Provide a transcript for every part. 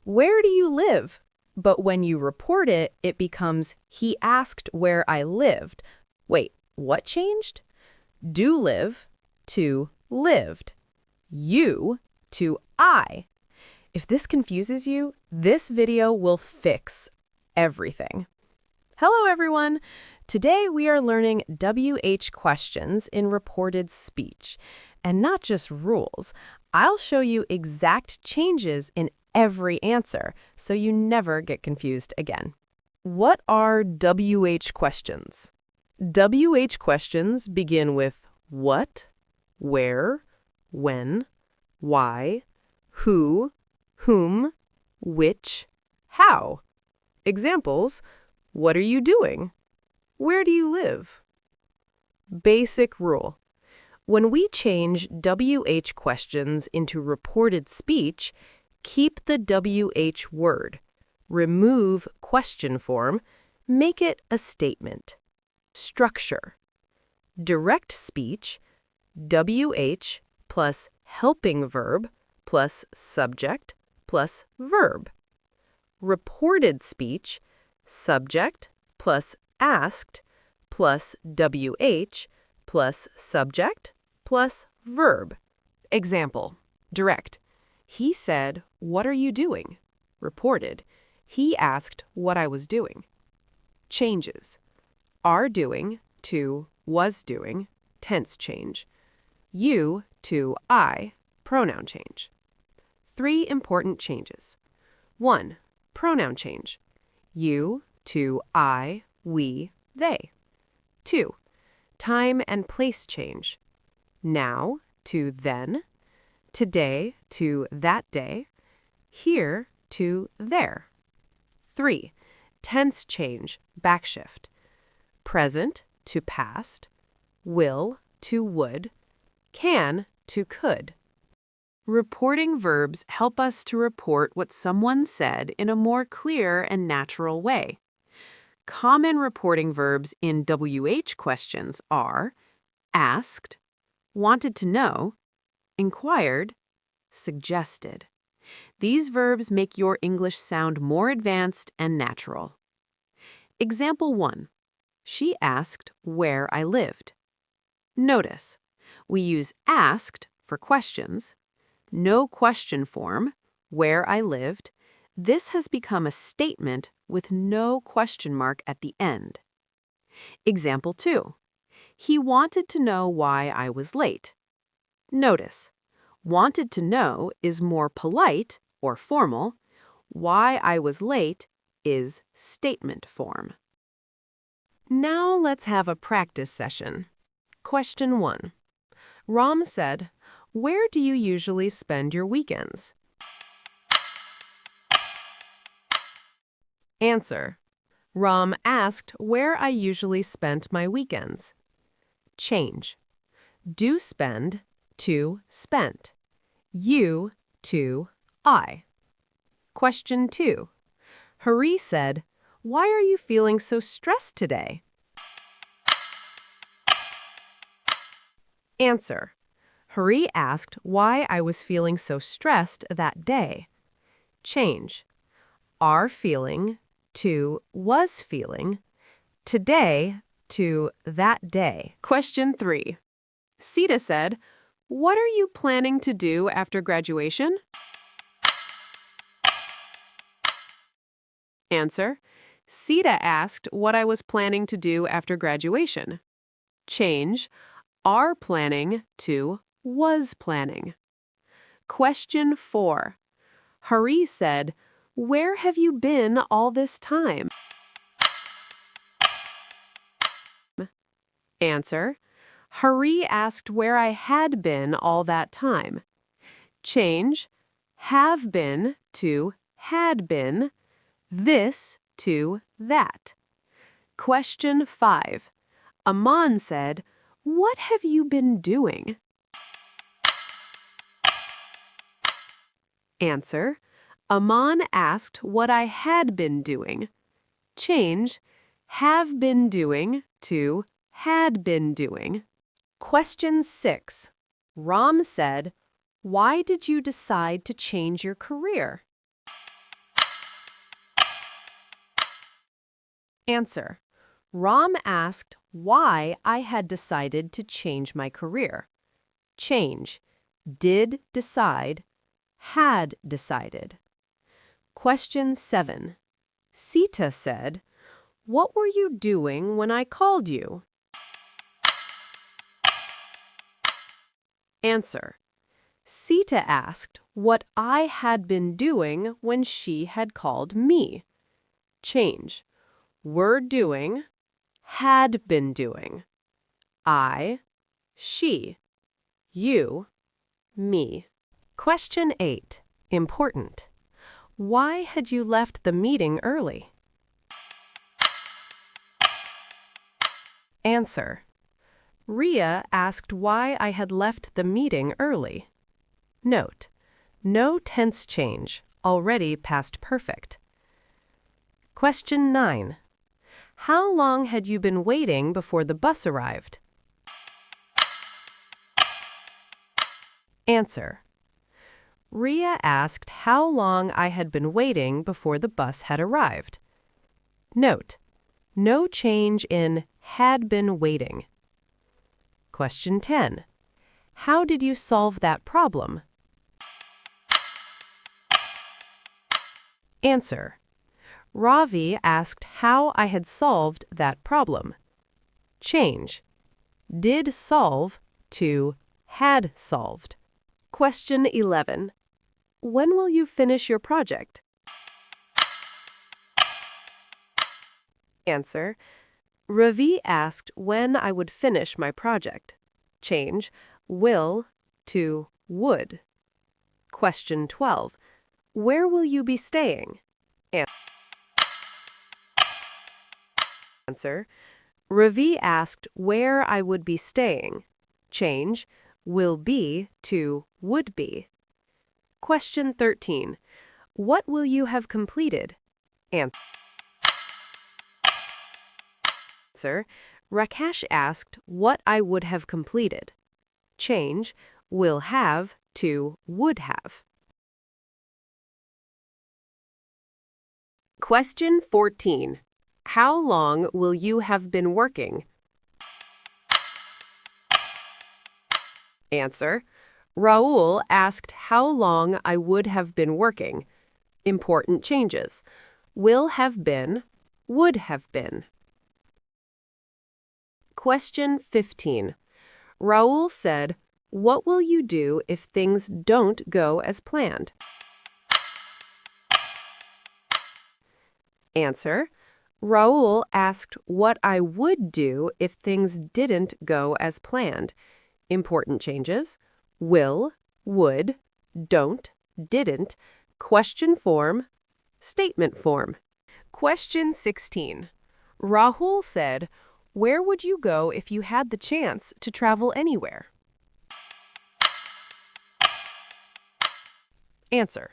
Where do you live? But when you report it, it becomes he asked where I lived. Wait, what changed? Do live to lived. You to I. If this confuses you, this video will fix everything. Hello, everyone. Today we are learning WH questions in reported speech. And not just rules. I'll show you exact changes in every answer, so you never get confused again. What are WH questions? WH questions begin with what, where, when, why, who, whom, which, how. Examples: what are you doing? Where do you live? Basic rule. When we change WH questions into reported speech, keep the WH word. Remove question form. Make it a statement. Structure. Direct speech, WH plus helping verb plus subject plus verb. Reported speech, subject plus asked plus WH plus subject plus verb. Example, direct. He said, "What are you doing?" Reported. He asked what I was doing. Changes. Are doing to was doing, tense change. You to I, pronoun change. 3 important changes. 1. Pronoun change. You to I, we, they. 2. Time and place change. Now to then. Today to that day. Here to there. 3. Tense change, backshift. Present to past. Will to would. Can to could. Reporting verbs help us to report what someone said in a more clear and natural way. Common reporting verbs in WH questions are asked, wanted to know, inquired, suggested. These verbs make your English sound more advanced and natural. Example 1. She asked where I lived. Notice, we use asked for questions, no question form, where I lived. This has become a statement with no question mark at the end. Example 2. He wanted to know why I was late. Notice, wanted to know is more polite or formal. Why I was late is statement form. Now let's have a practice session. Question 1. Ram said, "Where do you usually spend your weekends?" Answer. Ram asked where I usually spent my weekends. Change. Do spend to spent. You to I. Question 2. Hari said, "Why are you feeling so stressed today?" Answer. Hari asked why I was feeling so stressed that day. Change. Are feeling to was feeling. Today to that day. Question 3. Sita said, "What are you planning to do after graduation?" Answer. Sita asked what I was planning to do after graduation. Change. Are planning to was planning. Question 4. Hari said, "Where have you been all this time?" Answer. Hari asked where I had been all that time. Change. Have been to had been. This to that. Question 5. Aman said, "What have you been doing?" Answer. Aman asked what I had been doing. Change. Have been doing to had been doing. Question 6. Ram said, "Why did you decide to change your career?" Answer. Ram asked why I had decided to change my career. Change. Did decide. Had decided. Question 7. Sita said, "What were you doing when I called you?" Answer. Sita asked what I had been doing when she had called me. Change. Were doing. Had been doing. I. She. You. Me. Question 8. Important. Why had you left the meeting early? Answer. Ria asked why I had left the meeting early. Note. No tense change, already past perfect. Question 9. How long had you been waiting before the bus arrived? Answer. Ria asked how long I had been waiting before the bus had arrived. Note. No change in had been waiting. Question 10. How did you solve that problem? Answer. Ravi asked how I had solved that problem. Change. Did solve to had solved. Question 11. When will you finish your project? Answer. Ravi asked when I would finish my project. Change. Will to would. Question 12. Where will you be staying? Answer. Ravi asked where I would be staying. Change. Will be to would be. Question 13. What will you have completed? Answer. Rakesh asked what I would have completed. Change. Will have to would have. Question 14. How long will you have been working? Answer. Raul asked how long I would have been working. Important changes. Will have been, would have been. Question 15. Raul said, "What will you do if things don't go as planned?" Answer. Raul asked what I would do if things didn't go as planned. Important changes. Will, would, don't, didn't, question form, statement form. Question 16. Rahul said, "Where would you go if you had the chance to travel anywhere?" Answer.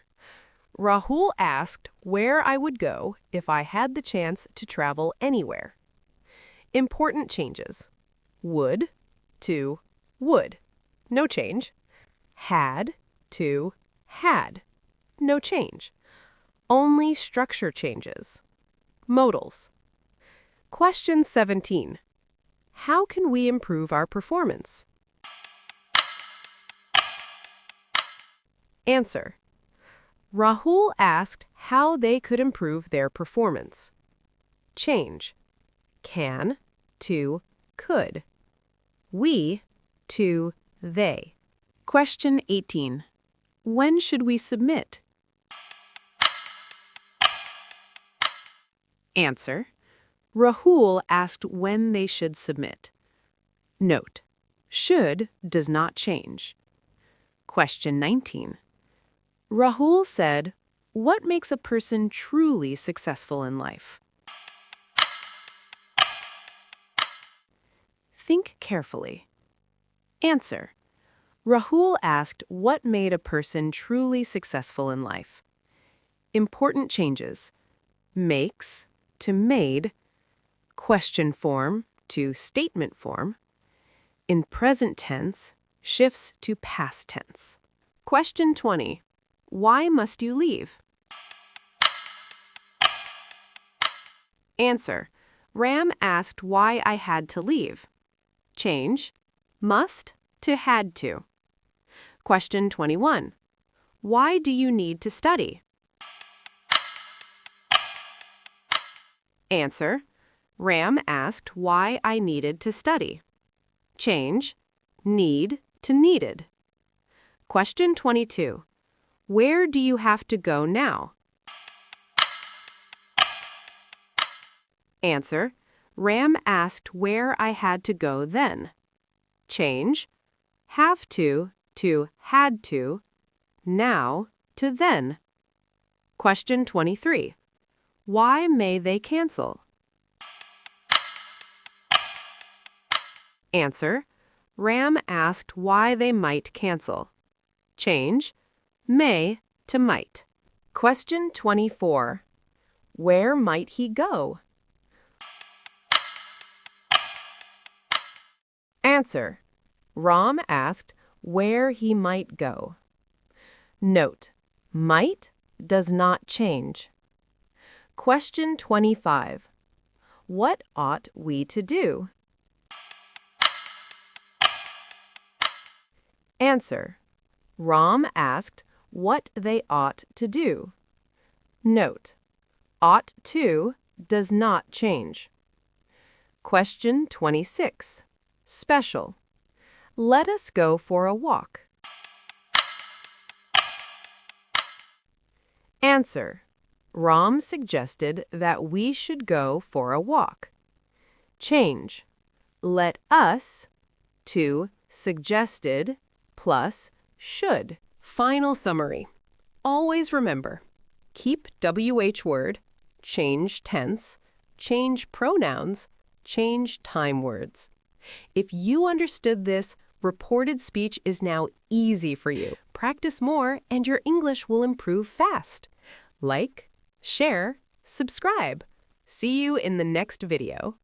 Rahul asked where I would go if I had the chance to travel anywhere. Important changes. Would to would. No change. Had to had. No change. Only structure changes. Modals. Question 17. How can we improve our performance? Answer. Rahul asked how they could improve their performance. Change. Can to could. We to they. Question 18. When should we submit? Answer. Rahul asked when they should submit. Note. Should does not change. Question 19. Rahul said, "What makes a person truly successful in life?" Think carefully. Answer. Rahul asked what made a person truly successful in life. Important changes. Makes to made. Question form to statement form. In present tense, shifts to past tense. Question 20. Why must you leave? Answer. Ram asked why I had to leave. Change must to had to. Question 21. Why do you need to study? Answer. Ram asked why I needed to study. Change need to needed. Question 22. Where do you have to go now? Answer. Ram asked where I had to go then. Change have to had to, now to then. Question 23. Why may they cancel? Answer. Ram asked why they might cancel. Change may to might. Question 24. Where might he go? Answer. Ram asked where he might go. Note: might does not change. Question 25. What ought we to do? Answer. Ram asked what they ought to do. Note: ought to does not change. Question 26. Special. Let us go for a walk. Answer. Ram suggested that we should go for a walk. Change. Let us to suggested plus should. Final summary. Always remember, keep WH word, change tense, change pronouns, change time words. If you understood this, reported speech is now easy for you. Practice more and your English will improve fast. Like, share, subscribe. See you in the next video.